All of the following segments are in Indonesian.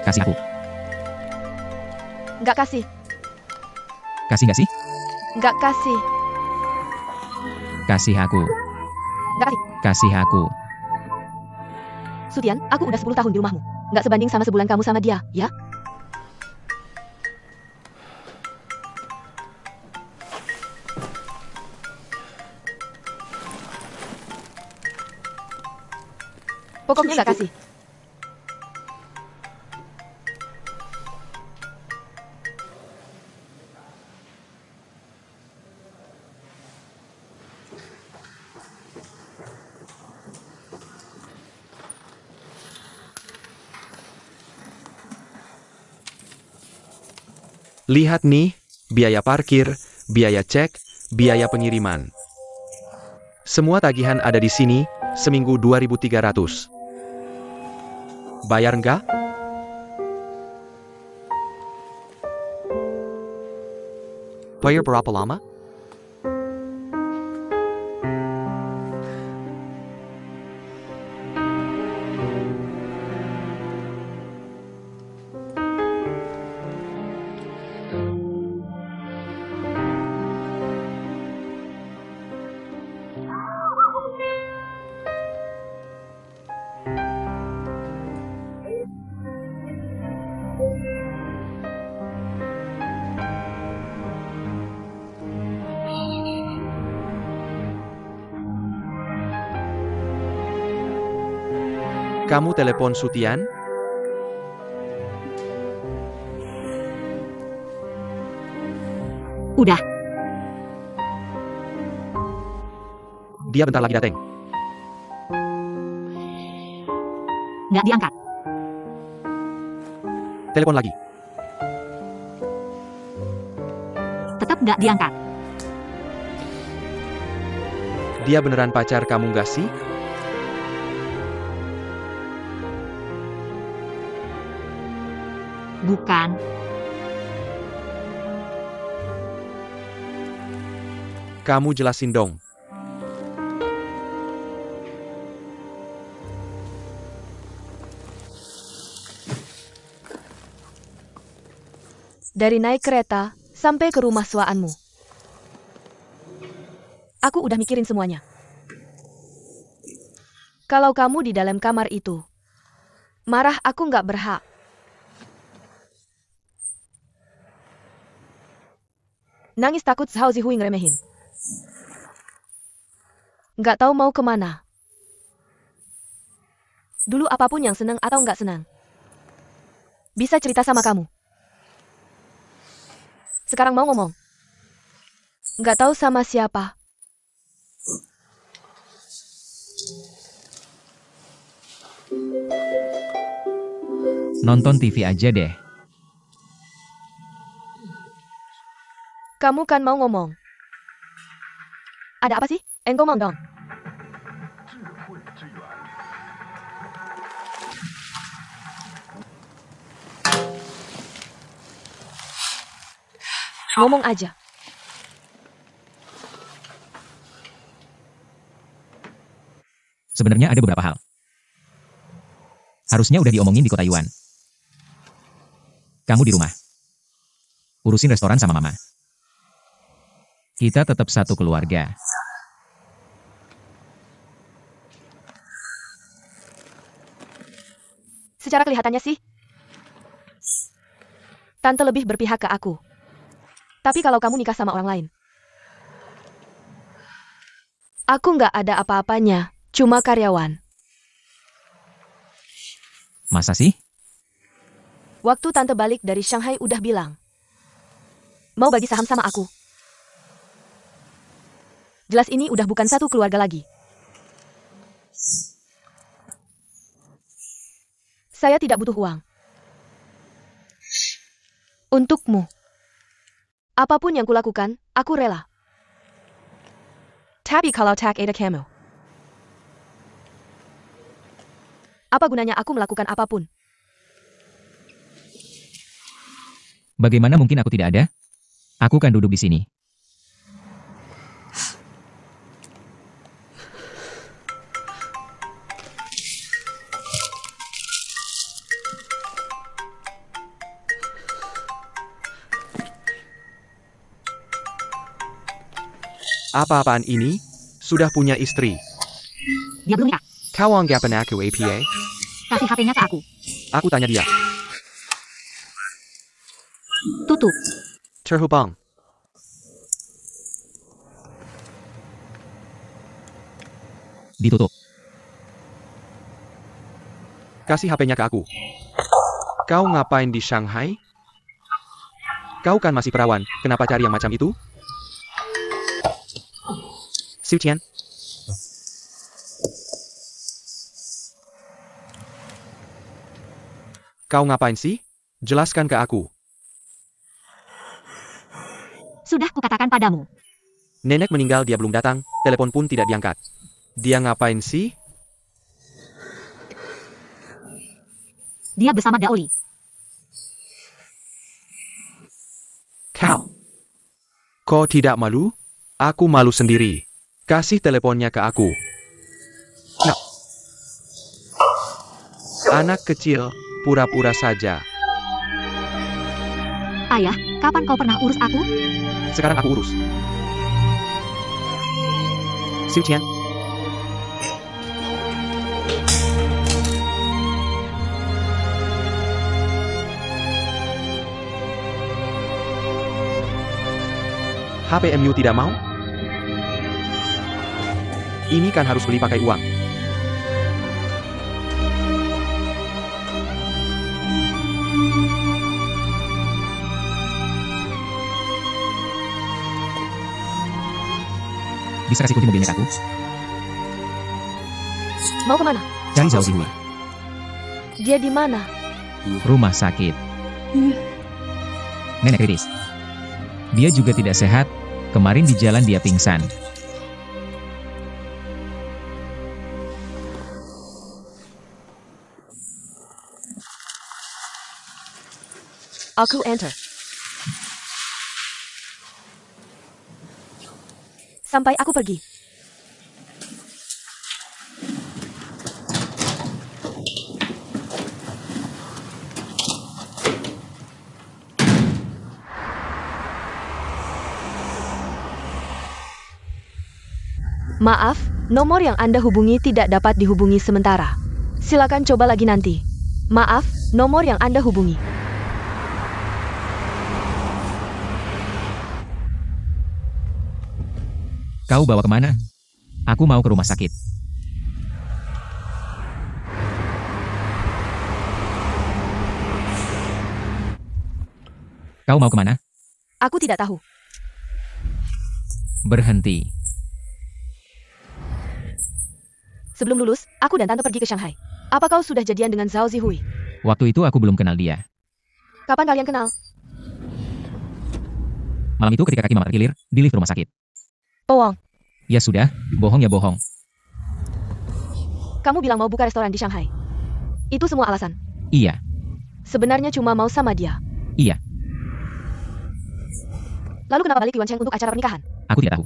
Kasih aku. Nggak kasih. Kasih nggak sih? Nggak kasih. Kasih aku. Nggak kasih. Kasih aku. Sutian, aku udah 10 tahun di rumahmu. Nggak sebanding sama sebulan kamu sama dia, ya? Pokoknya nggak kasih. Lihat nih, biaya parkir, biaya cek, biaya pengiriman. Semua tagihan ada di sini, seminggu 2.300. Bayar nggak? Bayar berapa lama? Kamu telepon Sutian? Udah. Dia bentar lagi datang. Nggak diangkat. Telepon lagi. Tetap nggak diangkat. Dia beneran pacar kamu nggak sih? Bukan. Kamu jelasin dong. Dari naik kereta sampai ke rumah suaanmu. Aku udah mikirin semuanya. Kalau kamu di dalam kamar itu, marah aku nggak berhak. Nangis takut Hao Zihui ngeremehin. Nggak tahu mau kemana. Dulu apapun yang senang atau nggak senang, bisa cerita sama kamu. Sekarang mau ngomong. Nggak tahu sama siapa. Nonton TV aja deh. Kamu kan mau ngomong. Ada apa sih? Ngomong dong. Ngomong aja. Sebenarnya ada beberapa hal. Harusnya udah diomongin di kota Yuan. Kamu di rumah. Urusin restoran sama mama. Kita tetap satu keluarga. Secara kelihatannya sih, Tante lebih berpihak ke aku. Tapi kalau kamu nikah sama orang lain, aku nggak ada apa-apanya, cuma karyawan. Masa sih? Waktu Tante balik dari Shanghai udah bilang, mau bagi saham sama aku. Jelas ini udah bukan satu keluarga lagi. Saya tidak butuh uang. Untukmu. Apapun yang kulakukan, aku rela. Tapi kalau tak ada kamu, apa gunanya aku melakukan apapun? Bagaimana mungkin aku tidak ada? Aku kan duduk di sini. Apa-apaan ini? Sudah punya istri. Dia belum nikah. Kau anggapan aku APA? Kasih HP-nya ke aku. Aku tanya dia. Tutup. Terhubung. Ditutup. Kasih HP-nya ke aku. Kau ngapain di Shanghai? Kau kan masih perawan, kenapa cari yang macam itu? Xiu Qian. Kau ngapain sih? Jelaskan ke aku. Sudah kukatakan padamu. Nenek meninggal dia belum datang, telepon pun tidak diangkat. Dia ngapain sih? Dia bersama Daoli. Kau. Kau tidak malu? Aku malu sendiri. Kasih teleponnya ke aku. Nah. Anak kecil, pura-pura saja. Ayah, kapan kau pernah urus aku? Sekarang aku urus. Xiu Qian. HPMU tidak mau? Ini kan harus beli pakai uang. Bisa kasih kunci mobilnya ke aku? Mau kemana? Cari Zhao Zihui. Dia di mana? Rumah sakit. Nenek kritis. Dia juga tidak sehat. Kemarin di jalan dia pingsan. Aku enter. Sampai aku pergi. Maaf, nomor yang Anda hubungi tidak dapat dihubungi sementara. Silakan coba lagi nanti. Maaf, nomor yang Anda hubungi. Kau bawa kemana? Aku mau ke rumah sakit. Kau mau kemana? Aku tidak tahu. Berhenti. Sebelum lulus, aku dan Tante pergi ke Shanghai. Apa kau sudah jadian dengan Zhao Zihui? Waktu itu aku belum kenal dia. Kapan kalian kenal? Malam itu ketika kaki mama terkilir, di lift rumah sakit. Bohong. Ya sudah, bohong ya bohong. Kamu bilang mau buka restoran di Shanghai. Itu semua alasan. Iya, Sebenarnya cuma mau sama dia. iya, Lalu kenapa balik Yuan Cheng untuk acara pernikahan? aku tidak tahu.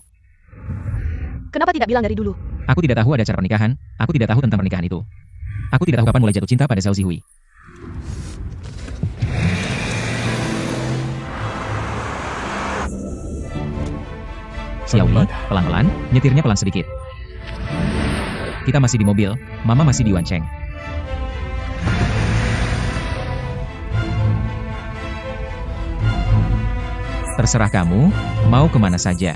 Kenapa tidak bilang dari dulu? Aku tidak tahu ada acara pernikahan, aku tidak tahu tentang pernikahan itu. Aku tidak tahu kapan mulai jatuh cinta pada Zhao Zihui. Xiaoyi, pelan-pelan, nyetirnya pelan sedikit. Kita masih di mobil, Mama masih di Yuan Cheng. Terserah kamu, mau kemana saja.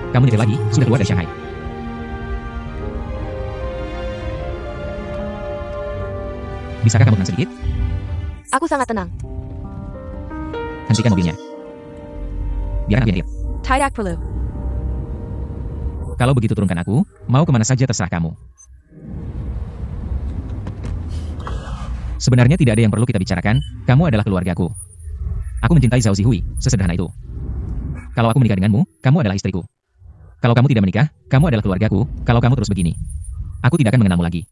Kamu nyetir lagi, sudah keluar dari Shanghai. Bisakah kamu tenang sedikit? Aku sangat tenang. Hentikan mobilnya. Biarkan aku yang nyetir. Tidak perlu. Kalau begitu turunkan aku, mau kemana saja terserah kamu. Sebenarnya tidak ada yang perlu kita bicarakan, kamu adalah keluargaku. Aku mencintai Zhao Zihui, sesederhana itu. Kalau aku menikah denganmu, kamu adalah istriku. Kalau kamu tidak menikah, kamu adalah keluargaku, kalau kamu terus begini. Aku tidak akan mengenalmu lagi.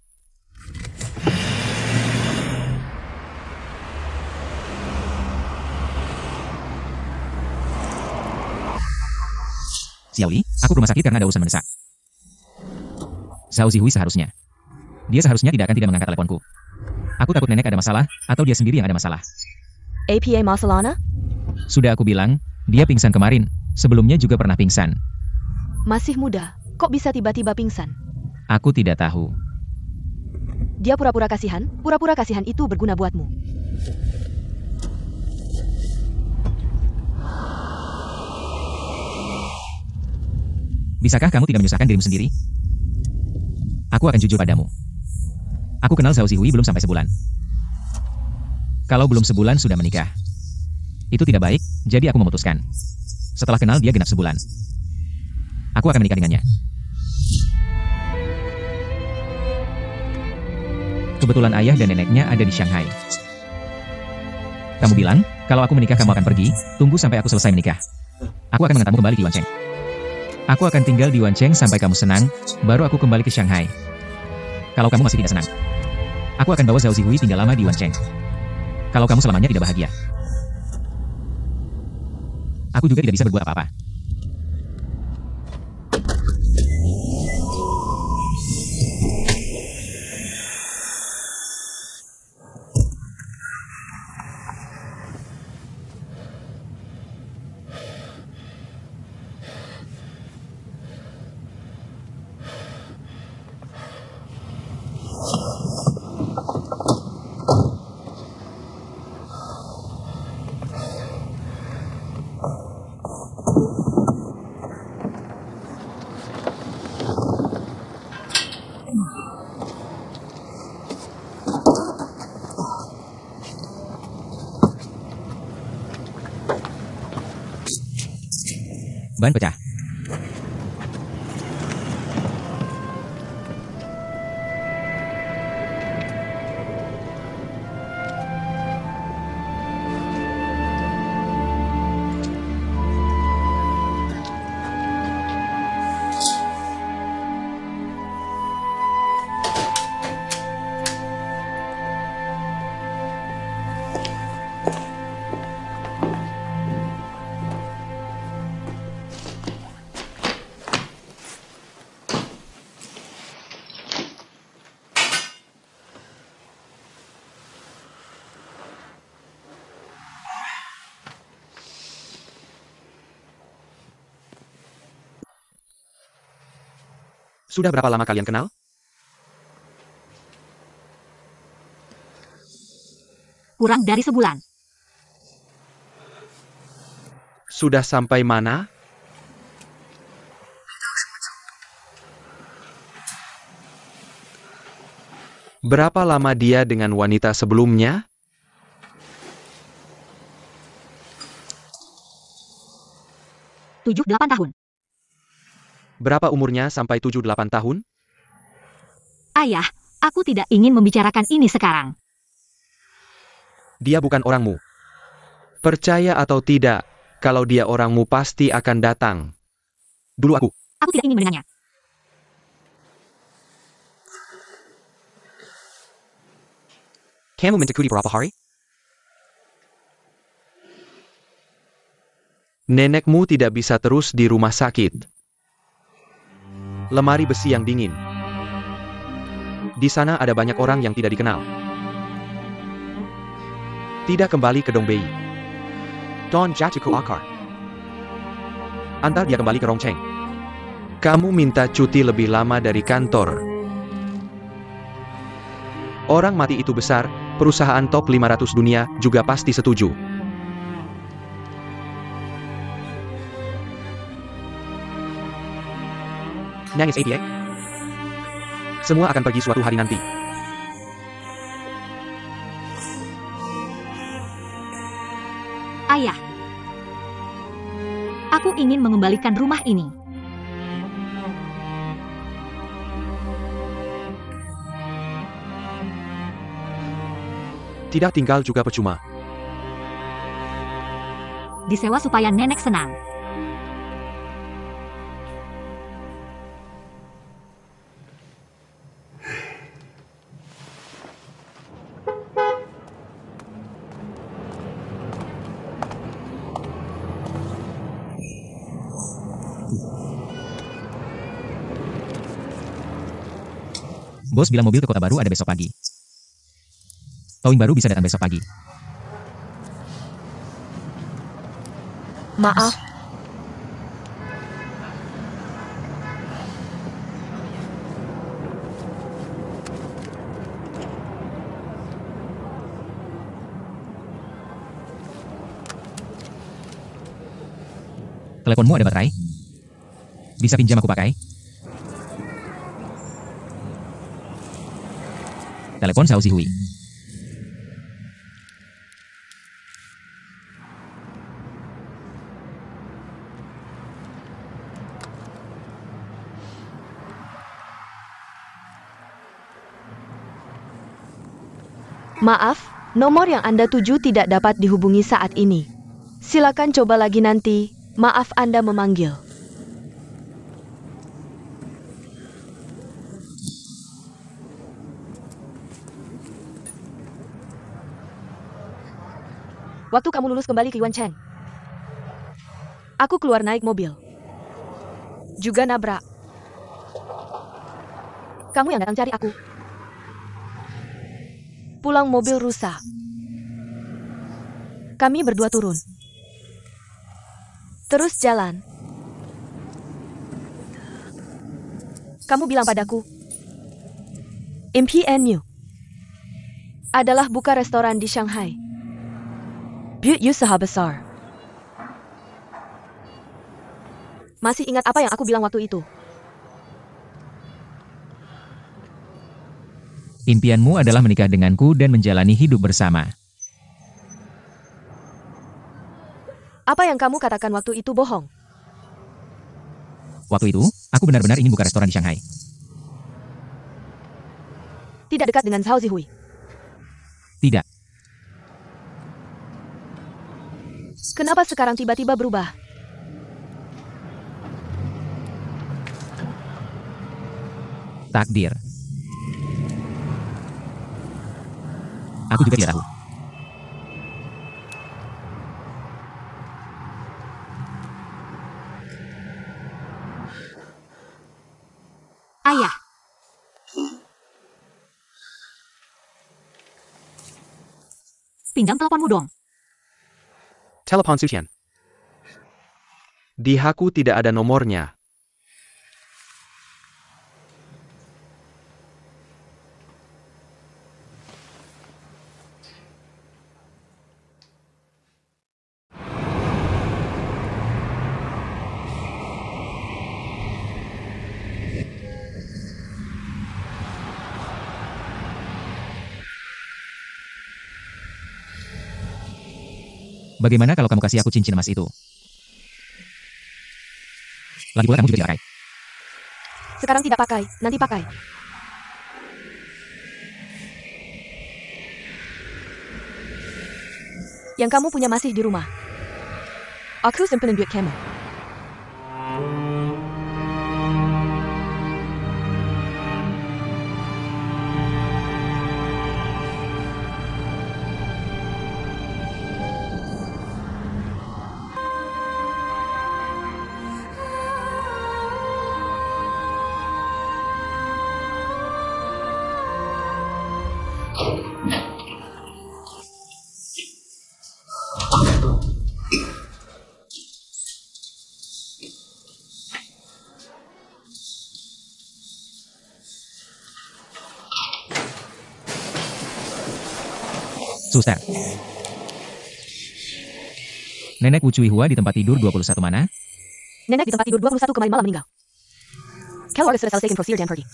Xiaoli, aku ke rumah sakit karena ada urusan mendesak. Zhao Zihui seharusnya. Dia seharusnya tidak akan tidak mengangkat teleponku. Aku takut nenek ada masalah, atau dia sendiri yang ada masalah. APA masalahnya? Sudah aku bilang, dia pingsan kemarin. Sebelumnya juga pernah pingsan. Masih muda, kok bisa tiba-tiba pingsan? Aku tidak tahu. Dia pura-pura kasihan itu berguna buatmu. Bisakah kamu tidak menyusahkan dirimu sendiri? Aku akan jujur padamu. Aku kenal Zhao Zihui belum sampai sebulan. Kalau belum sebulan sudah menikah. Itu tidak baik, jadi aku memutuskan. Setelah kenal dia genap sebulan. Aku akan menikah dengannya. Kebetulan ayah dan neneknya ada di Shanghai. Kamu bilang, kalau aku menikah kamu akan pergi, tunggu sampai aku selesai menikah. Aku akan mengantarmu kembali ke Yuancheng. Aku akan tinggal di Yuancheng sampai kamu senang, baru aku kembali ke Shanghai. Kalau kamu masih tidak senang, aku akan bawa Zhao Zihui tinggal lama di Yuancheng. Kalau kamu selamanya tidak bahagia, aku juga tidak bisa berbuat apa-apa. Ban pecah. Sudah berapa lama kalian kenal? Kurang dari sebulan. Sudah sampai mana? Berapa lama dia dengan wanita sebelumnya? Tujuh 8 tahun. Berapa umurnya sampai 7-8 tahun? Ayah, aku tidak ingin membicarakan ini sekarang. Dia bukan orangmu. Percaya atau tidak, kalau dia orangmu pasti akan datang. Dulu aku. Aku tidak ingin mendengarnya. Kamu mencukupi berapa hari? Nenekmu tidak bisa terus di rumah sakit. Lemari besi yang dingin. Di sana ada banyak orang yang tidak dikenal. Tidak kembali ke Dongbei. Don jatuh ke akar. Antar dia kembali ke Rongcheng. Kamu minta cuti lebih lama dari kantor. Orang mati itu besar, perusahaan top 500 dunia juga pasti setuju. Nangis APA. Semua akan pergi suatu hari nanti. Ayah. Aku ingin mengembalikan rumah ini. Tidak tinggal juga percuma. Disewa supaya nenek senang. Bos bilang mobil ke kota baru ada besok pagi. Towing baru bisa datang besok pagi. Maaf, Teleponmu ada baterai? Bisa pinjam aku pakai? Telepon Xiao Zihui. maaf, nomor yang Anda tuju tidak dapat dihubungi saat ini. Silakan coba lagi nanti. Maaf Anda memanggil. Waktu kamu lulus kembali ke Yuan Cheng, aku keluar naik mobil. Juga nabrak. Kamu yang datang cari aku. Pulang mobil rusak. Kami berdua turun. Terus jalan. Kamu bilang padaku, impianmu adalah buka restoran di Shanghai. Buat usaha besar. Masih ingat apa yang aku bilang waktu itu? Impianmu adalah menikah denganku dan menjalani hidup bersama. Apa yang kamu katakan waktu itu bohong? Waktu itu, aku benar-benar ingin buka restoran di Shanghai. Tidak dekat dengan Xiao Zihui. Tidak. Kenapa sekarang tiba-tiba berubah? Takdir. Aku juga tidak tahu. Ayah. Pinjam teleponmu dong. Telepon Sucian. Di Haku tidak ada nomornya. Bagaimana kalau kamu kasih aku cincin emas itu? Lagi pula kamu juga tidak pakai. Sekarang tidak pakai, nanti pakai. Yang kamu punya masih di rumah. Aku simpen duit kamu. Suster. Nenek Wu Cui Hua di tempat tidur 21 mana? Nenek di tempat tidur 21 kemarin malam meninggal. Keluarga sudah selesai prosir dan pergi.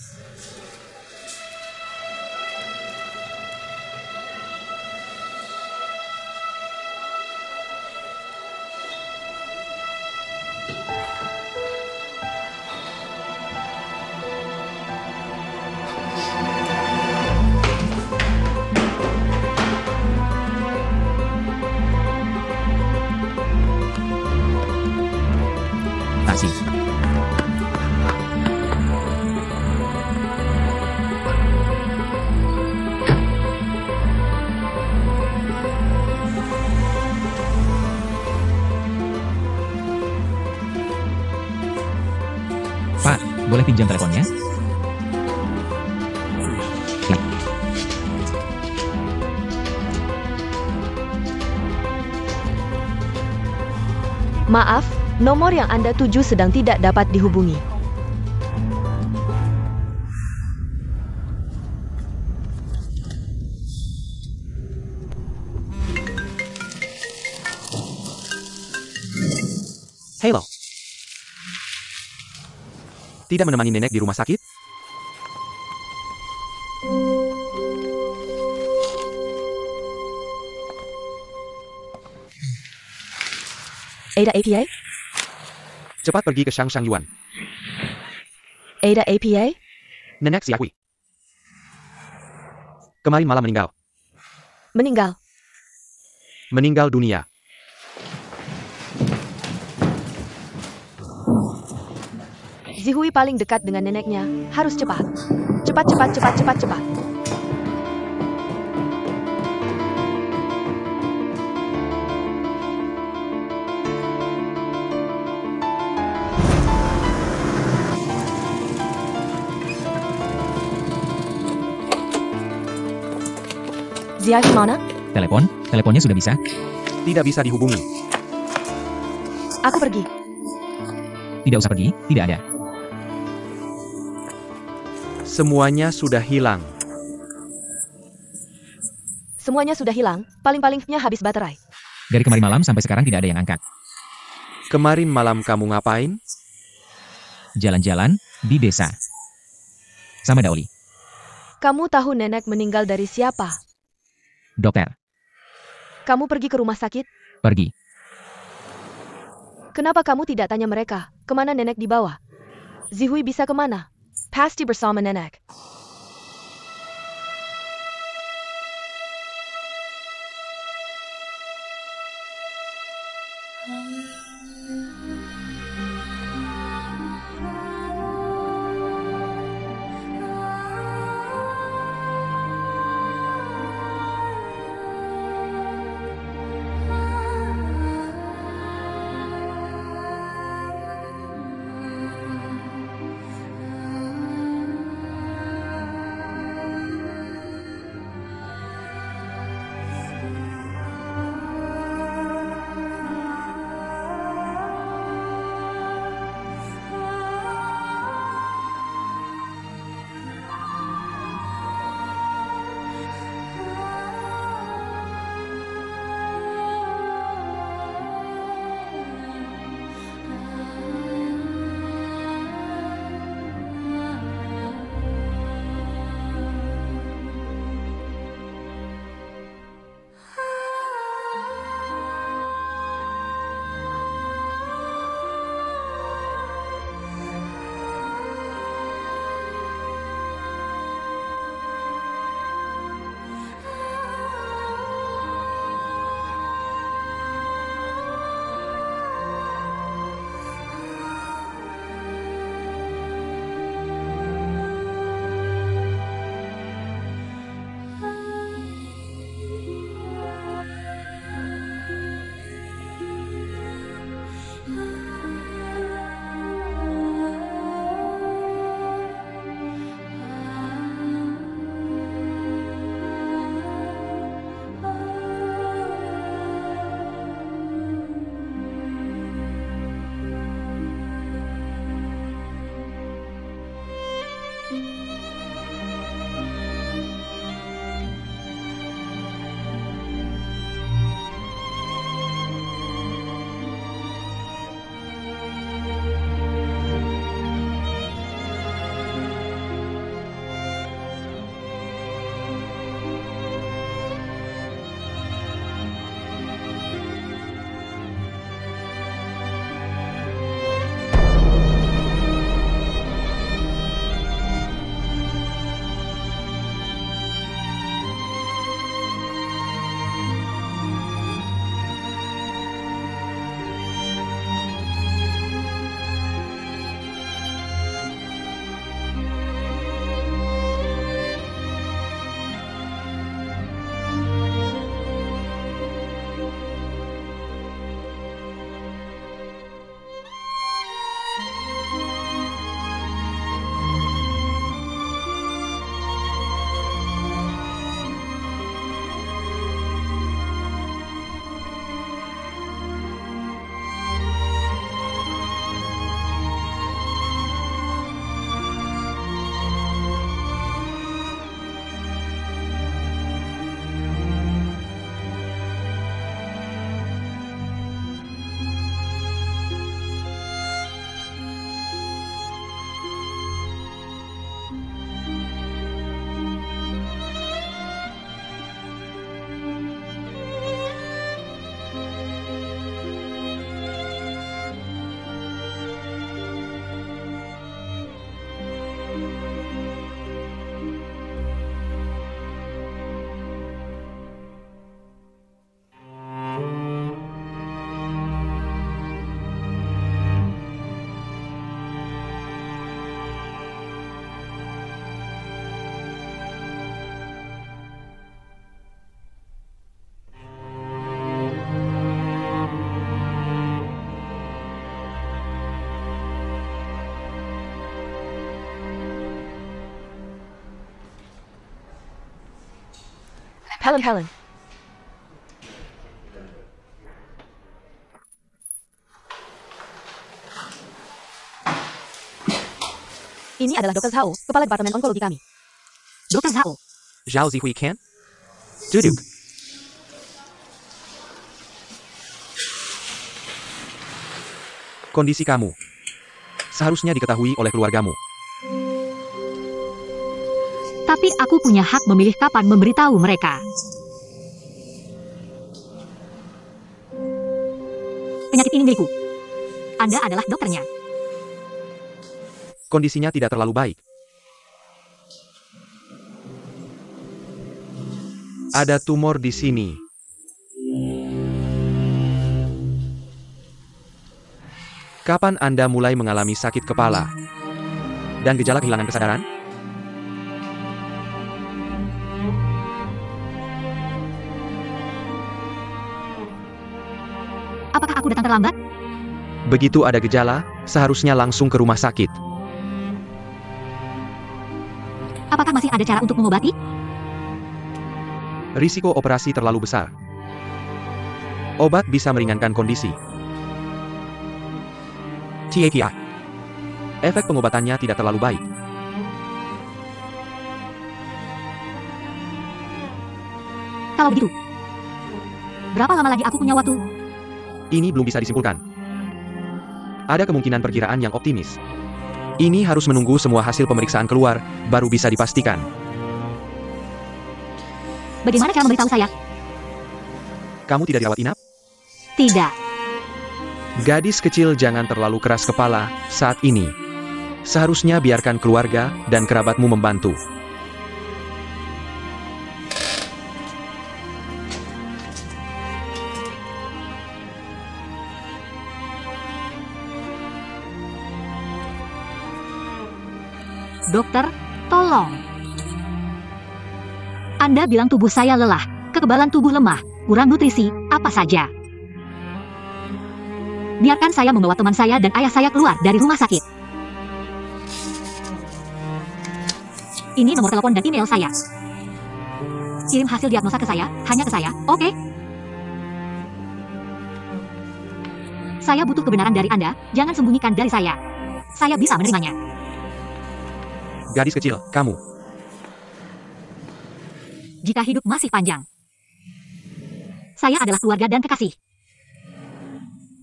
Taksi. Pak, boleh pinjam teleponnya? Klik. Maaf, nomor yang Anda tuju sedang tidak dapat dihubungi. Halo. Tidak menemani nenek di rumah sakit? Ada APA? Cepat pergi ke Shangshan Yuan. Ada APA? Nenek Xiahui. Kemarin malam meninggal. Meninggal. Meninggal dunia. Zihui paling dekat dengan neneknya. Harus cepat. Cepat, cepat, cepat, cepat, cepat. Zihui mana? Telepon? Teleponnya sudah bisa? Tidak bisa dihubungi. Aku pergi. Tidak usah pergi, tidak ada. Semuanya sudah hilang. Semuanya sudah hilang. Paling-palingnya habis baterai. Dari kemarin malam sampai sekarang tidak ada yang angkat. Kemarin malam kamu ngapain? Jalan-jalan di desa. Sama Daoli. Kamu tahu nenek meninggal dari siapa? Dokter, Kamu pergi ke rumah sakit? pergi. Kenapa kamu tidak tanya mereka? Kemana nenek dibawa? Zihui bisa kemana? Pasti bersama nenek. Helen. Ini adalah Dr. Zhao, kepala departemen onkologi kami. Dr. Zhao, Zhao Zihui kan? Duduk. Kondisi kamu seharusnya diketahui oleh keluargamu. tapi aku punya hak memilih kapan memberitahu mereka. Penyakit ini milikku. Anda adalah dokternya. Kondisinya tidak terlalu baik. Ada tumor di sini. Kapan Anda mulai mengalami sakit kepala dan gejala kehilangan kesadaran? Apakah aku datang terlambat? Begitu ada gejala, seharusnya langsung ke rumah sakit. Apakah masih ada cara untuk mengobati? Risiko operasi terlalu besar. Obat bisa meringankan kondisi. TAPI. Efek pengobatannya tidak terlalu baik. Kalau begitu, berapa lama lagi aku punya waktu? Ini belum bisa disimpulkan. Ada kemungkinan perkiraan yang optimis. Ini harus menunggu semua hasil pemeriksaan keluar, baru bisa dipastikan. Bagaimana cara memberitahu saya? Kamu tidak dirawat inap? Tidak. Gadis kecil jangan terlalu keras kepala saat ini. Seharusnya biarkan keluarga dan kerabatmu membantu. Dokter, tolong. Anda bilang tubuh saya lelah, kekebalan tubuh lemah, kurang nutrisi, apa saja. Biarkan saya membawa teman saya dan ayah saya keluar dari rumah sakit. Ini nomor telepon dan email saya. Kirim hasil diagnosa ke saya, hanya ke saya, oke? Saya butuh kebenaran dari Anda, jangan sembunyikan dari saya. Saya bisa menerimanya. Gadis kecil, kamu. Jika hidup masih panjang. Saya adalah keluarga dan kekasih.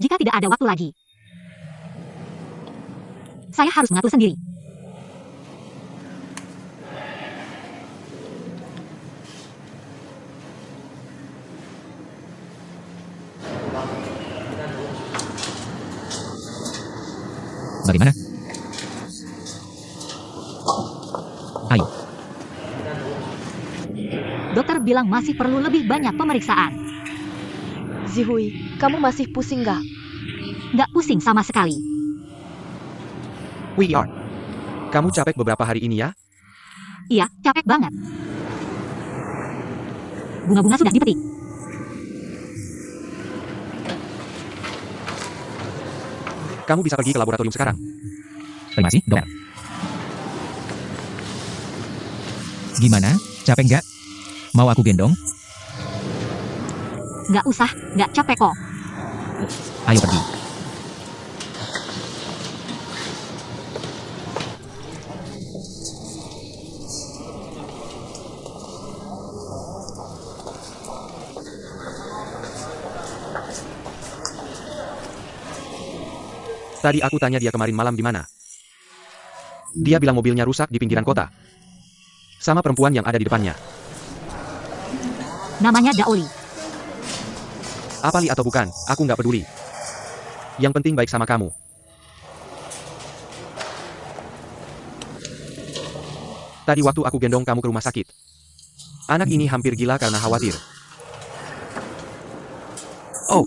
Jika tidak ada waktu lagi, saya harus mengatur sendiri. Bagaimana? Ayo. Dokter bilang masih perlu lebih banyak pemeriksaan. Zihui, kamu masih pusing nggak? Nggak pusing sama sekali. We are. Kamu capek beberapa hari ini ya? Iya, capek banget. Bunga-bunga sudah dipetik. Kamu bisa pergi ke laboratorium sekarang. Terima kasih, dokter. Gimana? Capek nggak? Mau aku gendong? Nggak usah, nggak capek kok. Ayo pergi. Tadi aku tanya dia kemarin malam di mana. Dia bilang mobilnya rusak di pinggiran kota. Sama perempuan yang ada di depannya. Namanya Daoli. Apa Li atau bukan, aku nggak peduli. Yang penting baik sama kamu. Tadi waktu aku gendong kamu ke rumah sakit. Anak ini hampir gila karena khawatir. Oh.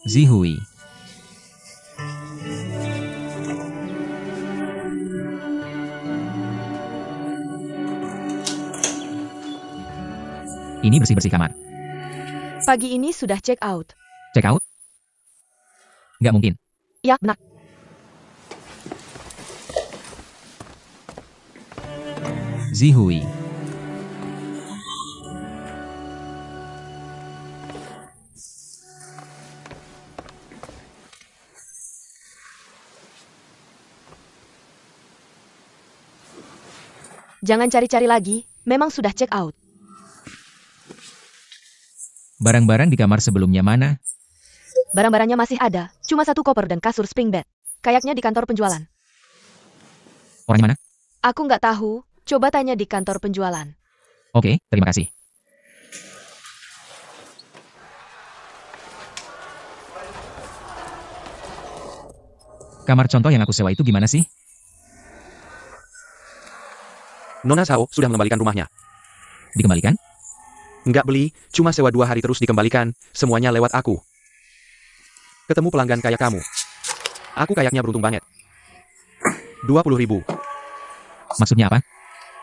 Zihui. Ini bersih-bersih kamar. Pagi ini sudah check out. Check out? Nggak mungkin. Ya, benar. Zihui. Jangan cari-cari lagi, memang sudah check out. Barang-barang di kamar sebelumnya mana? Barang-barangnya masih ada, cuma satu koper dan kasur spring bed. Kayaknya di kantor penjualan. Orangnya mana? Aku nggak tahu, coba tanya di kantor penjualan. Oke, terima kasih. Kamar contoh yang aku sewa itu gimana sih? Nona Sao sudah mengembalikan rumahnya. Dikembalikan? Nggak beli, cuma sewa 2 hari terus dikembalikan, semuanya lewat aku. Ketemu pelanggan kayak kamu. Aku kayaknya beruntung banget. 20.000. Maksudnya apa?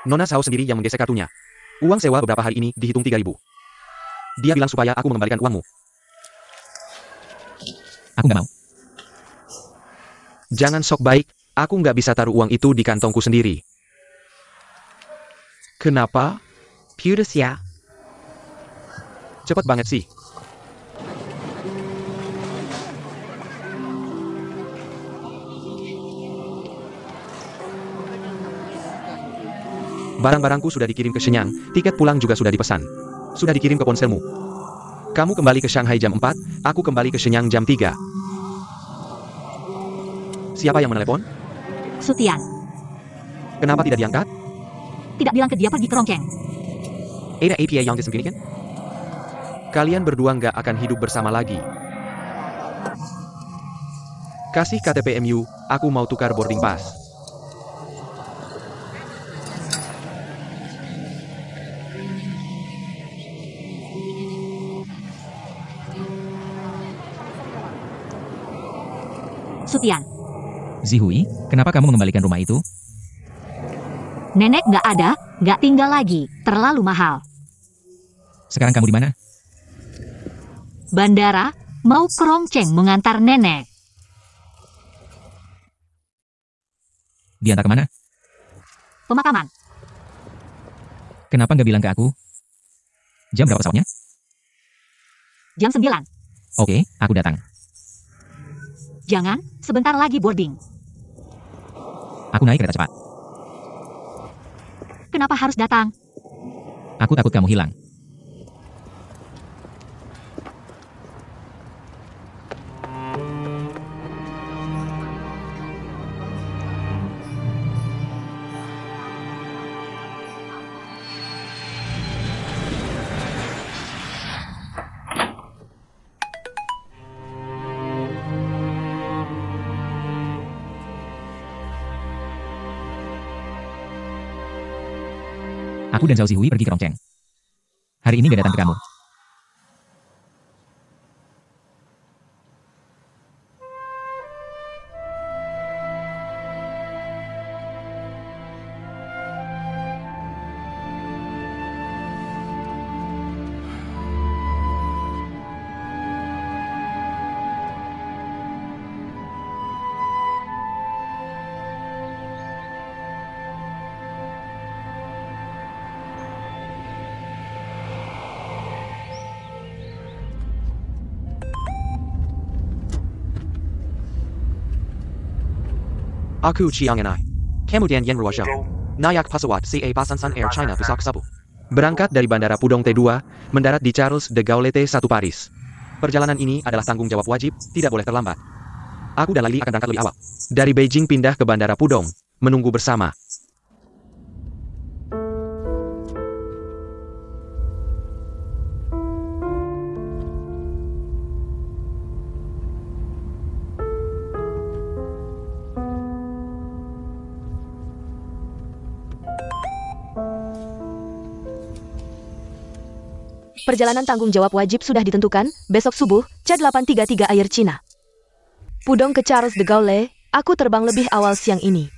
Nona Sao sendiri yang menggesek kartunya. Uang sewa beberapa hari ini dihitung 3.000. Dia bilang supaya aku mengembalikan uangmu. Aku nggak mau. Jangan sok baik, aku nggak bisa taruh uang itu di kantongku sendiri. Kenapa? Pudes ya. Cepet banget sih. Barang-barangku sudah dikirim ke Shenyang, tiket pulang juga sudah dipesan. Sudah dikirim ke ponselmu. Kamu kembali ke Shanghai jam 4, aku kembali ke Shenyang jam 3. Siapa yang menelepon? Sutian. Kenapa tidak diangkat? Tidak bilang ke dia pergi ke Rongkeng. Ada APA yang disembunyikan? Kalian berdua nggak akan hidup bersama lagi. Kasih KTP MU, aku mau tukar boarding pass. Sutian. Zihui, kenapa kamu mengembalikan rumah itu? Nenek nggak ada, nggak tinggal lagi. Terlalu mahal. Sekarang kamu di mana? Bandara, mau ke Rongkeng mengantar nenek. Diantar kemana? Pemakaman. Kenapa nggak bilang ke aku? Jam berapa pesawatnya? Jam 9. Oke, aku datang. Jangan, sebentar lagi boarding. Aku naik kereta cepat. Kenapa harus datang? Aku takut kamu hilang. Aku dan Zhao Zihui pergi ke Rongcheng. Hari ini gak datang ke kamu. Aku Chiang Enai. Kemudian Yen Ruozhou. Nayak pesawat CA Pasansan Air China Pusak Sabu. Berangkat dari Bandara Pudong T2, mendarat di Charles de Gaulle T1 Paris. Perjalanan ini adalah tanggung jawab wajib, tidak boleh terlambat. Aku dan Lali akan berangkat lebih awal. Dari Beijing pindah ke Bandara Pudong, menunggu bersama. Perjalanan tanggung jawab wajib sudah ditentukan, besok subuh, C833 Air Cina. Pudong ke Charles de Gaulle, aku terbang lebih awal siang ini.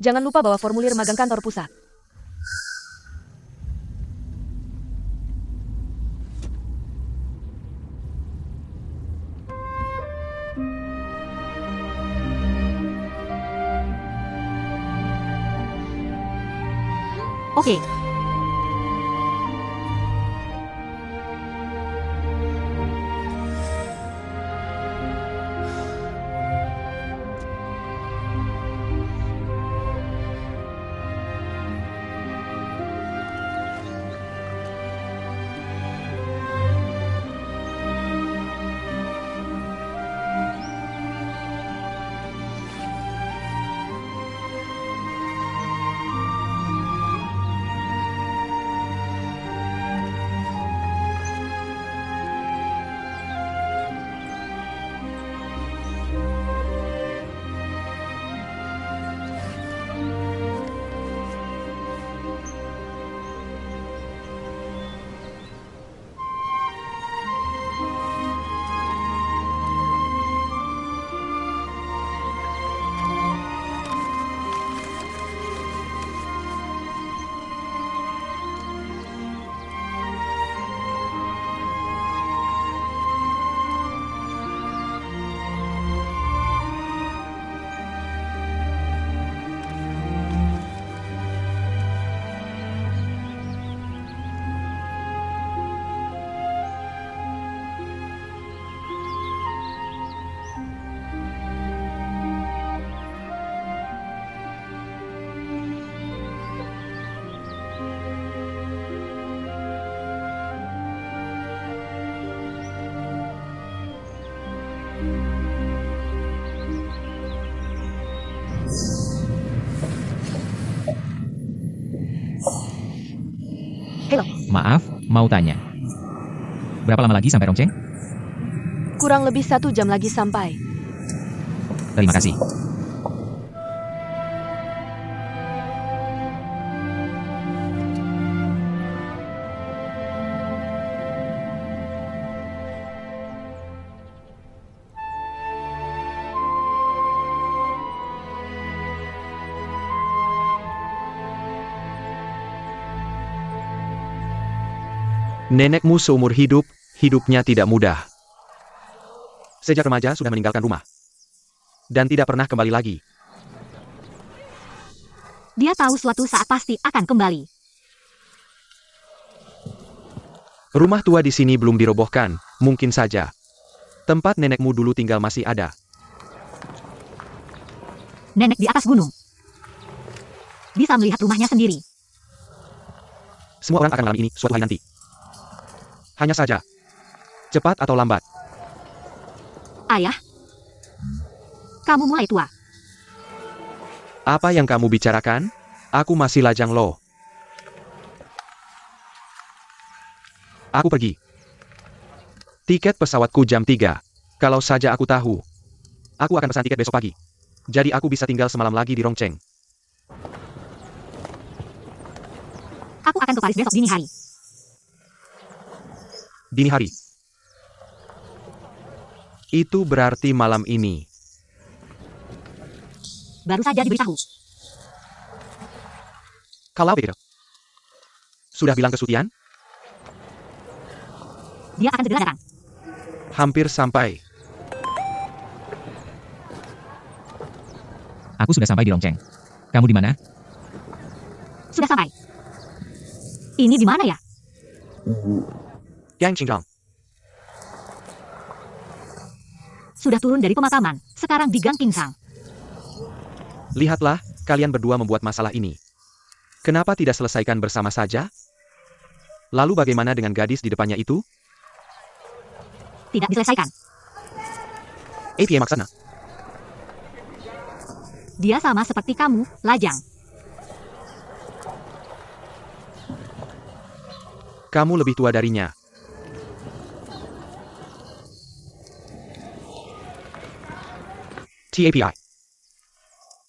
Jangan lupa bawa formulir magang kantor pusat. Oke. Maaf, mau tanya. Berapa lama lagi sampai Rongcheng? Kurang lebih 1 jam lagi sampai. Terima kasih. Nenekmu seumur hidup, hidupnya tidak mudah. Sejak remaja sudah meninggalkan rumah. Dan tidak pernah kembali lagi. Dia tahu suatu saat pasti akan kembali. Rumah tua di sini belum dirobohkan, mungkin saja. Tempat nenekmu dulu tinggal masih ada. Nenek di atas gunung. Bisa melihat rumahnya sendiri. Semua orang akan mengalami ini suatu hari nanti. Hanya saja, cepat atau lambat. Ayah, kamu mulai tua. Apa yang kamu bicarakan? Aku masih lajang loh. Aku pergi. Tiket pesawatku jam 3. Kalau saja aku tahu. Aku akan pesan tiket besok pagi. Jadi aku bisa tinggal semalam lagi di Rongcheng. Aku akan ke Paris besok dini hari. Dini hari. Itu berarti malam ini. Baru saja diberitahu. Kalau begitu. Sudah bilang ke Sutian? Dia akan segera datang. Hampir sampai. Aku sudah sampai di Longcheng. Kamu di mana? Sudah sampai. Ini di mana ya? Yang Qingdang. Sudah turun dari pemakaman. Sekarang di Gang Pingsang. Lihatlah, kalian berdua membuat masalah ini. Kenapa tidak selesaikan bersama saja? Lalu bagaimana dengan gadis di depannya itu? Tidak diselesaikan. Apa maksudnya? Dia sama seperti kamu, lajang. Kamu lebih tua darinya. TAPI.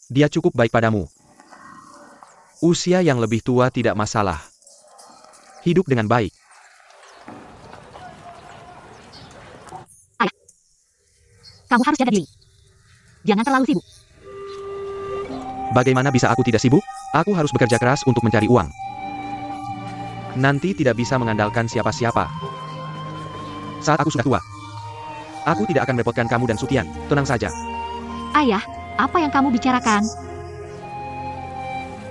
Dia cukup baik padamu. Usia yang lebih tua tidak masalah. Hidup dengan baik. Ayah. Kamu harus jaga diri. Jangan terlalu sibuk. Bagaimana bisa aku tidak sibuk? Aku harus bekerja keras untuk mencari uang. Nanti tidak bisa mengandalkan siapa-siapa. Saat aku sudah tua, aku tidak akan merepotkan kamu dan Sutian. Tenang saja. Ayah, apa yang kamu bicarakan?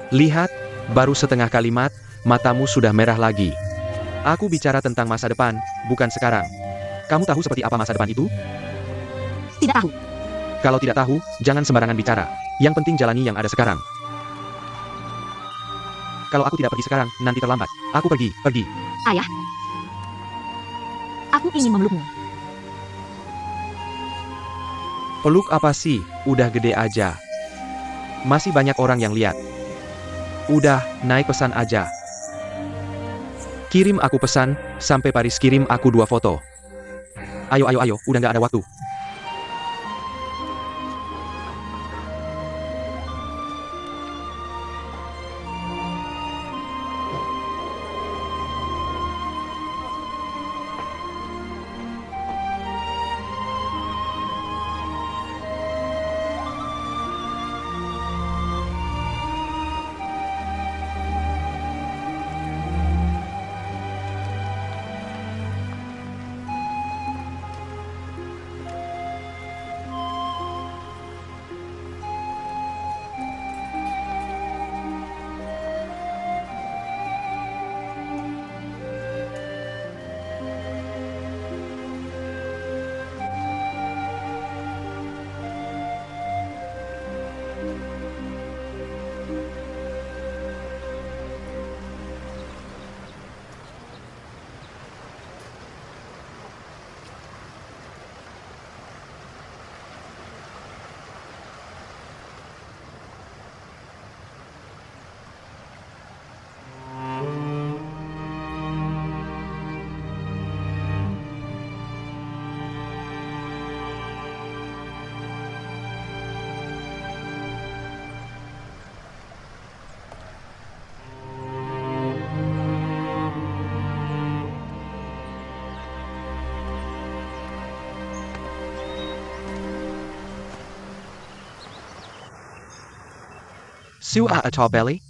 Lihat, baru setengah kalimat, matamu sudah merah lagi. Aku bicara tentang masa depan, bukan sekarang. Kamu tahu seperti apa masa depan itu? Tidak tahu. Kalau tidak tahu, jangan sembarangan bicara. Yang penting jalani yang ada sekarang. Kalau aku tidak pergi sekarang, nanti terlambat. Aku pergi. Ayah. Aku ingin memelukmu. Peluk apa sih? Udah gede aja. Masih banyak orang yang lihat. Udah, naik pesan aja. Kirim aku pesan, sampai Paris kirim aku 2 foto. Ayo, udah nggak ada waktu. Su atau Belly?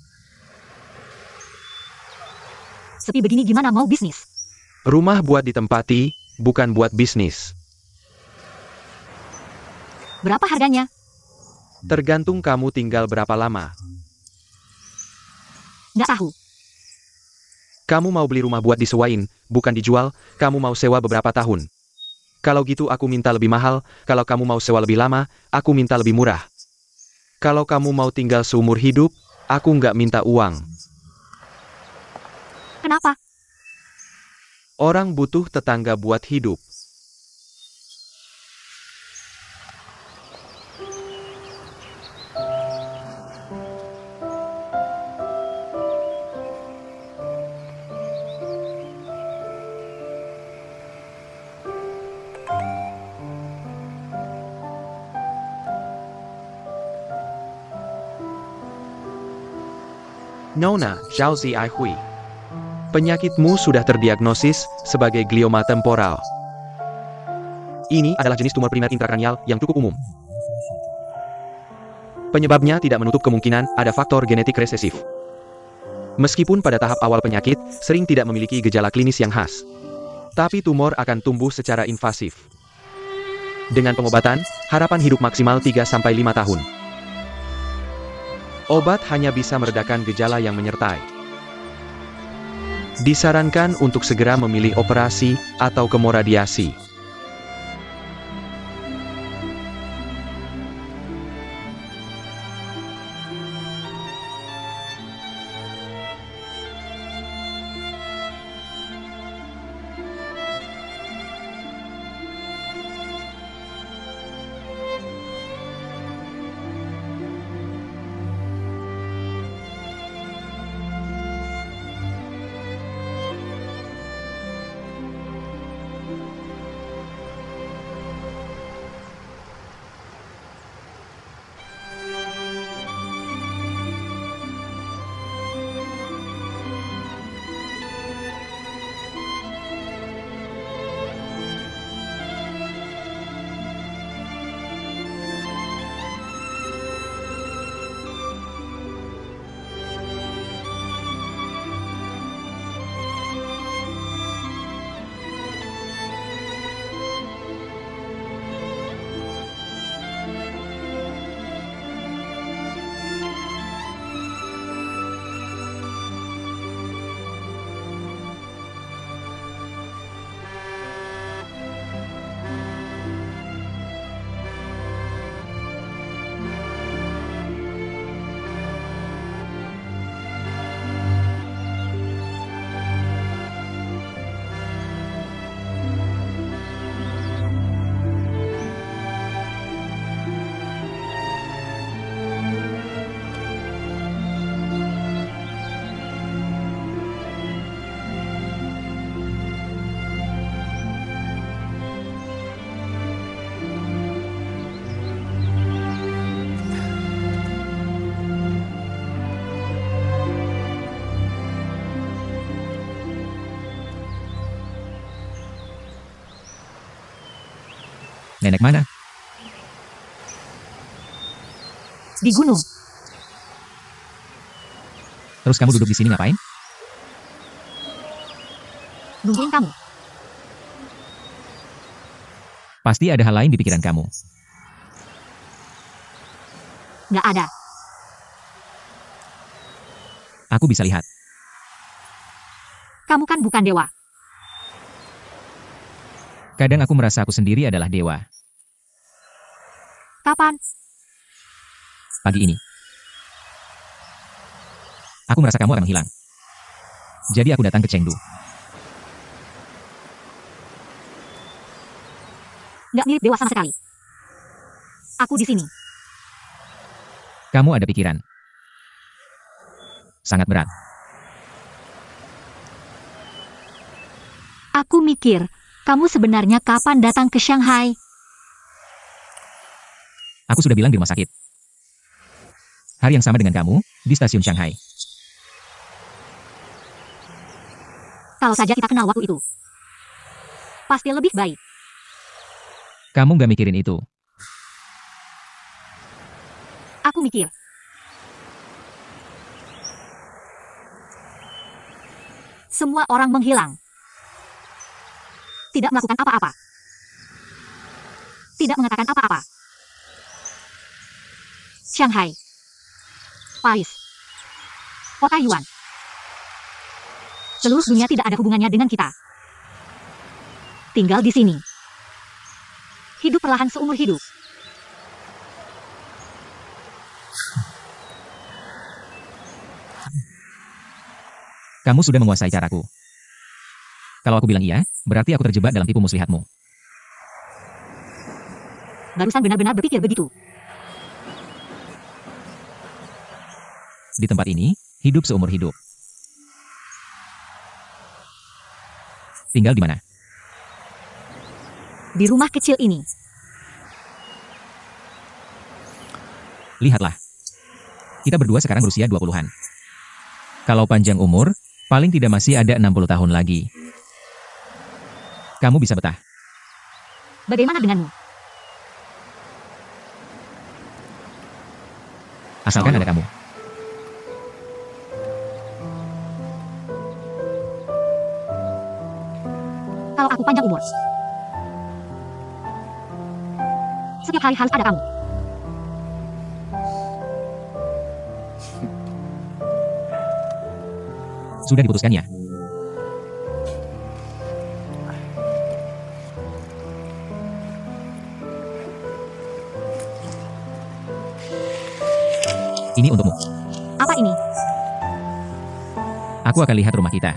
Sepi begini gimana mau bisnis? Rumah buat ditempati, bukan buat bisnis. Berapa harganya? Tergantung kamu tinggal berapa lama. Nggak tahu. Kamu mau beli rumah buat disewain, bukan dijual, kamu mau sewa beberapa tahun. Kalau gitu aku minta lebih mahal, kalau kamu mau sewa lebih lama, aku minta lebih murah. Kalau kamu mau tinggal seumur hidup, aku nggak minta uang. Kenapa? Orang butuh tetangga buat hidup. Nona, Zhao Zi Ai Hui. Penyakitmu sudah terdiagnosis sebagai glioma temporal. Ini adalah jenis tumor primer intrakranial yang cukup umum. Penyebabnya tidak menutup kemungkinan ada faktor genetik resesif. Meskipun pada tahap awal penyakit, sering tidak memiliki gejala klinis yang khas. Tapi tumor akan tumbuh secara invasif. Dengan pengobatan, harapan hidup maksimal 3-5 tahun. Obat hanya bisa meredakan gejala yang menyertai. Disarankan untuk segera memilih operasi atau kemoradiasi. Nenek mana? Di gunung. Terus kamu duduk di sini ngapain? Nungguin kamu. Pasti ada hal lain di pikiran kamu. Nggak ada. Aku bisa lihat. Kamu kan bukan dewa. Kadang aku merasa aku sendiri adalah dewa. Kapan? Pagi ini. Aku merasa kamu akan menghilang. Jadi aku datang ke Chengdu. Nggak mirip dewa sama sekali. Aku di sini. Kamu ada pikiran. Sangat berat. Aku mikir, kamu sebenarnya kapan datang ke Shanghai? Aku sudah bilang di rumah sakit. Hari yang sama dengan kamu, di stasiun Shanghai. Kalau saja kita kenal waktu itu. Pasti lebih baik. Kamu gak mikirin itu. Aku mikir. Semua orang menghilang. Tidak melakukan apa-apa. Tidak mengatakan apa-apa. Shanghai. Paris. Kota Yuan. Seluruh dunia tidak ada hubungannya dengan kita. Tinggal di sini. Hidup perlahan seumur hidup. Kamu sudah menguasai caraku. Kalau aku bilang iya, berarti aku terjebak dalam tipu muslihatmu. Barusan benar-benar berpikir begitu. Di tempat ini, hidup seumur hidup. Tinggal di mana? Di rumah kecil ini. Lihatlah. Kita berdua sekarang berusia 20-an. Kalau panjang umur, Paling tidak masih ada 60 tahun lagi. Kamu bisa betah. Bagaimana denganmu? Asalkan ada kamu. Kalau aku panjang umur, setiap hari harus ada kamu. Sudah diputuskan ya? Ini untukmu. Apa ini? Aku akan lihat rumah kita.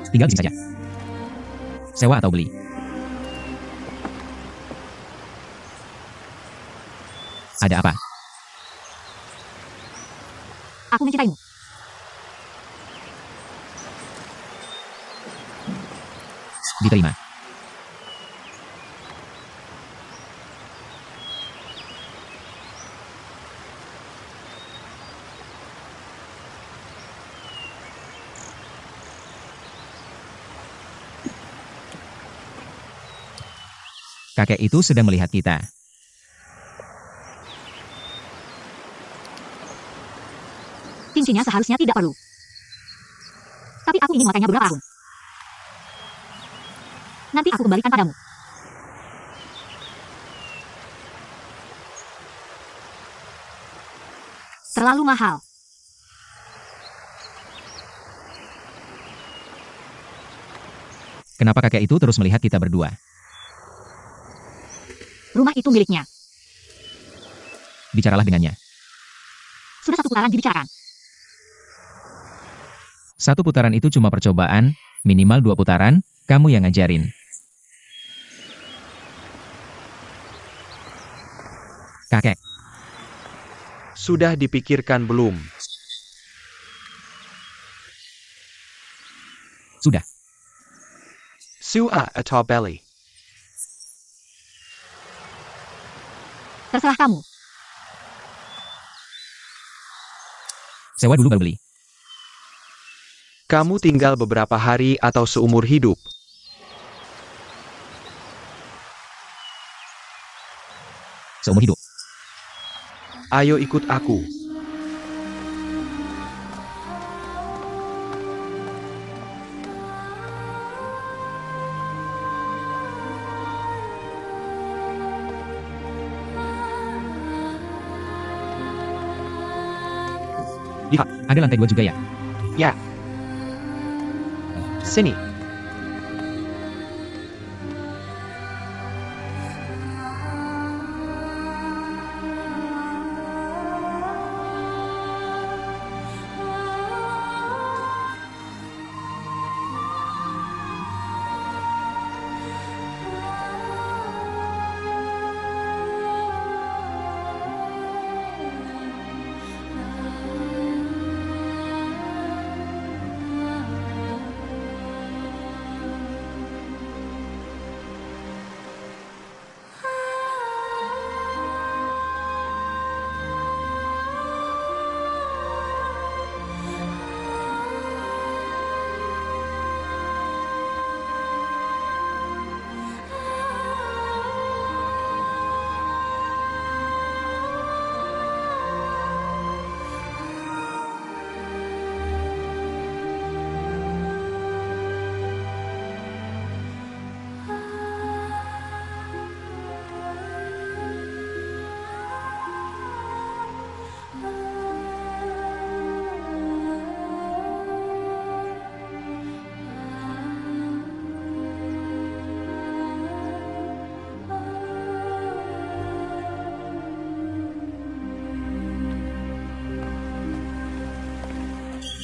Tinggal di sini saja. Sewa atau beli? Ada apa? Aku mencintaimu. Diterima. Kakek itu sedang melihat kita. Cincinnya seharusnya tidak perlu. Tapi aku ingin memakainya beberapa tahun. Nanti aku kembalikan padamu. Terlalu mahal. Kenapa kakek itu terus melihat kita berdua? Rumah itu miliknya. Bicaralah dengannya. Sudah 1 putaran dibicarakan. 1 putaran itu cuma percobaan, minimal 2 putaran, kamu yang ngajarin. Kakek, Sudah dipikirkan belum? sudah. Sua atau Belly? Terserah kamu. Sewa dulu baru beli. Kamu tinggal beberapa hari atau seumur hidup? Seumur hidup. Ayo ikut aku. Lihat, ada lantai 2 juga ya? Ya. Sini.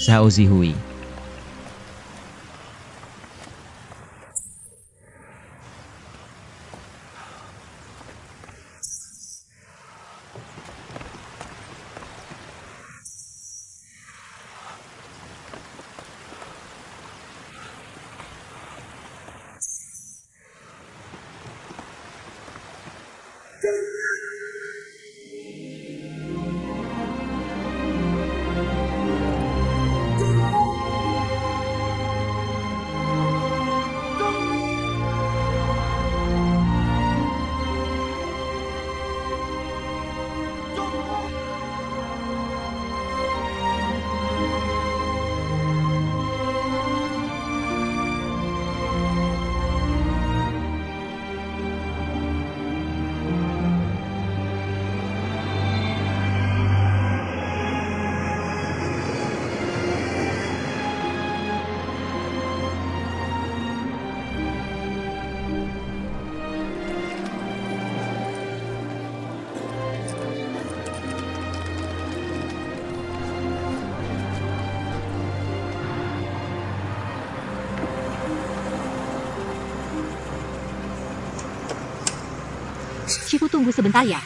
Zhao Zihui. Shifu, tunggu sebentar ya.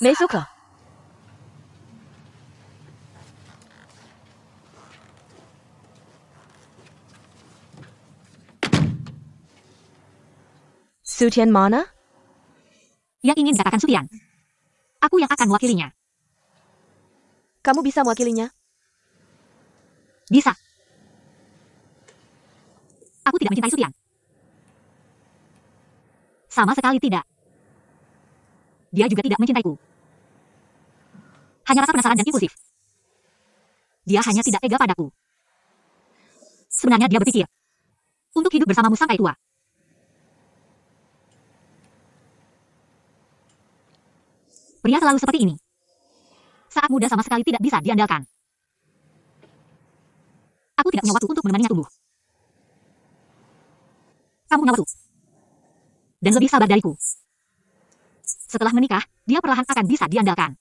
Masuk lo. Sutian mana? Yang ingin dikatakan Sutian. Aku yang akan mewakilinya. Kamu bisa mewakilinya? Bisa. Aku tidak mencintai Sutian. Sama sekali tidak. Dia juga tidak mencintaiku. Hanya rasa penasaran dan impulsif. Dia hanya tidak tega padaku. Sebenarnya dia berpikir untuk hidup bersamamu sampai tua. Pria selalu seperti ini. Saat muda sama sekali tidak bisa diandalkan. Aku tidak punya waktu untuk menemaninya tumbuh. Kamu punya waktu. Dan lebih sabar dariku. Setelah menikah, dia perlahan akan bisa diandalkan.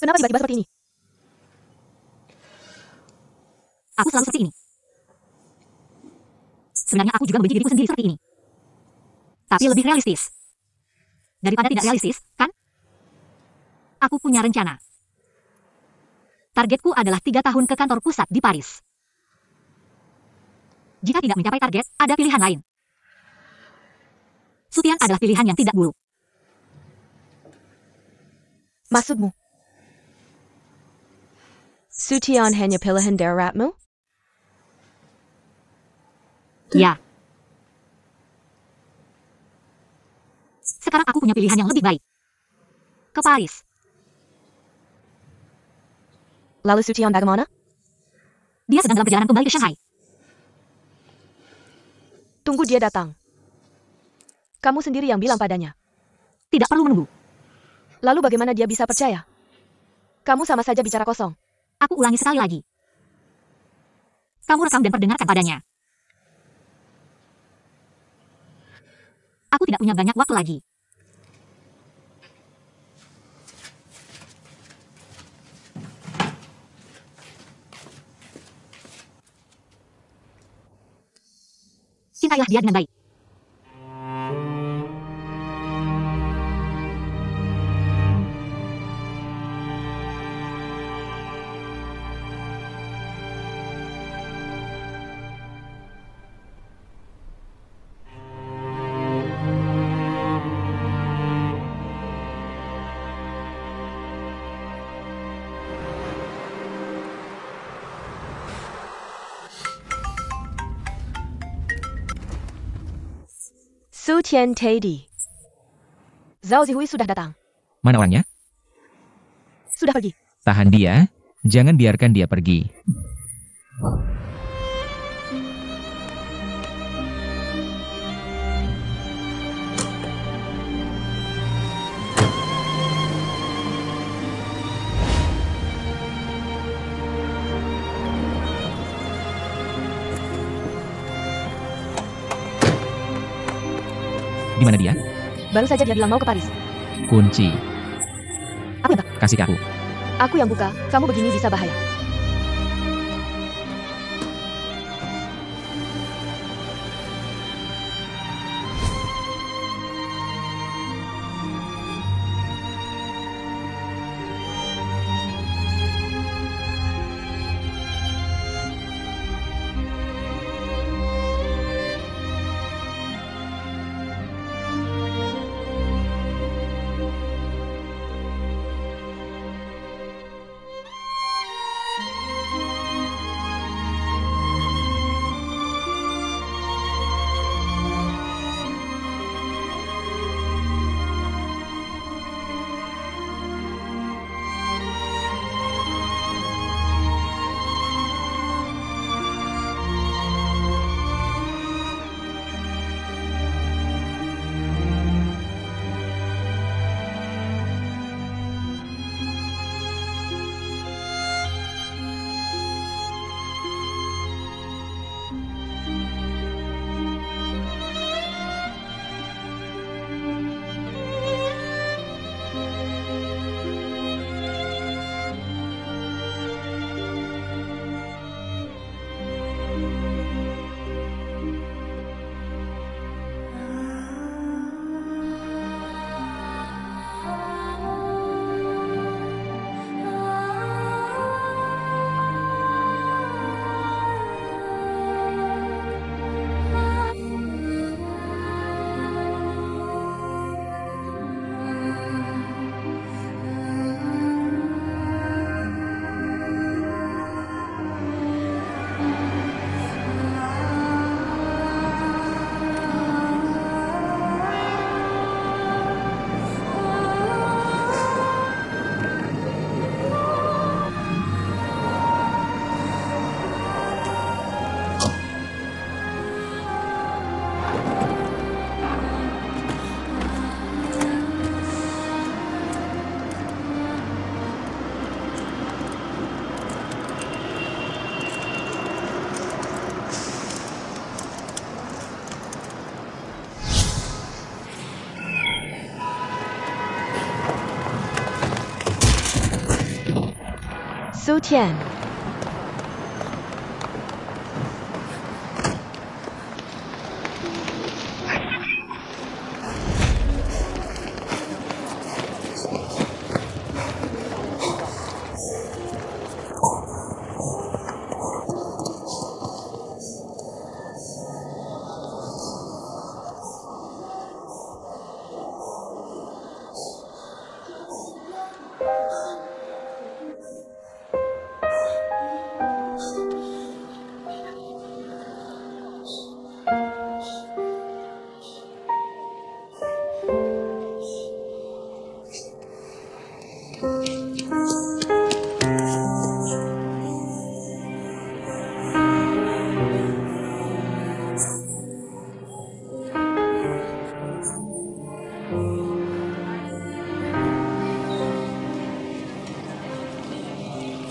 Kenapa tiba-tiba seperti ini? Aku selalu seperti ini. Sebenarnya aku juga membenci diriku sendiri seperti ini. Tapi lebih realistis. Daripada tidak realistis, kan? Aku punya rencana. Targetku adalah 3 tahun ke kantor pusat di Paris. Jika tidak mencapai target, ada pilihan lain. Sutian adalah pilihan yang tidak buruk. Maksudmu? Sutian hanya pilihan daratmu? Ya. Sekarang aku punya pilihan yang lebih baik. Ke Paris. Lalu Sutian bagaimana? Dia sedang dalam perjalanan kembali ke Shanghai. Tunggu dia datang. Kamu sendiri yang bilang padanya. Tidak perlu menunggu. Lalu bagaimana dia bisa percaya? Kamu sama saja bicara kosong. Aku ulangi sekali lagi. Kamu rekam dan perdengarkan padanya. Aku tidak punya banyak waktu lagi. Cintailah dia dengan baik. Su Tian Tedi. Zhao Zihui sudah datang. Mana orangnya? Sudah pergi. Tahan dia, jangan biarkan dia pergi. Di mana dia? Baru saja dia bilang mau ke Paris. Kunci. Aku yang Kasih ke aku. Aku yang buka, kamu begini bisa bahaya. Su Tian.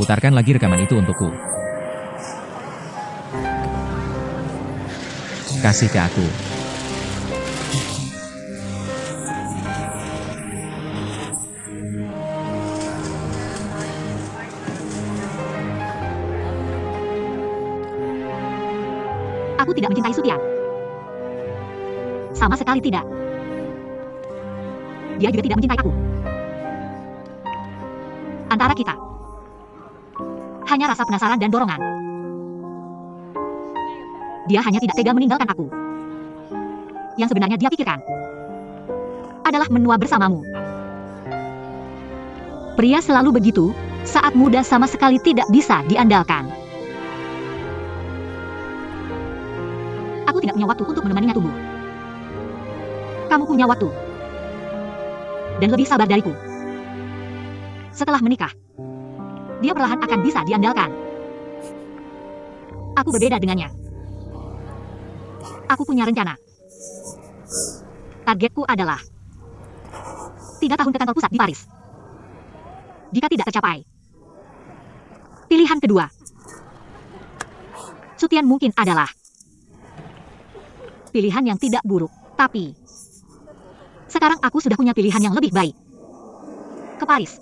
Putarkan lagi rekaman itu untukku. Kasih ke aku. Aku tidak mencintai Su Tian. Sama sekali tidak. Dia juga tidak mencintai aku. Antara kita hanya rasa penasaran dan dorongan. Dia hanya tidak tega meninggalkan aku. Yang sebenarnya dia pikirkan adalah menua bersamamu. Pria selalu begitu, saat muda sama sekali tidak bisa diandalkan. Aku tidak punya waktu untuk menemaninya tumbuh. Kamu punya waktu. Dan lebih sabar dariku. Setelah menikah, dia perlahan akan bisa diandalkan. Aku berbeda dengannya. Aku punya rencana. Targetku adalah 3 tahun ke kantor pusat di Paris. Jika tidak tercapai, pilihan kedua, Su Tian mungkin adalah pilihan yang tidak buruk. Tapi sekarang aku sudah punya pilihan yang lebih baik. Ke Paris.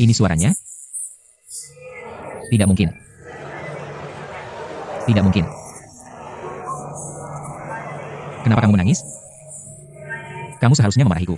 Ini suaranya? Tidak mungkin. Tidak mungkin. Kenapa kamu menangis? Kamu seharusnya memarahiku.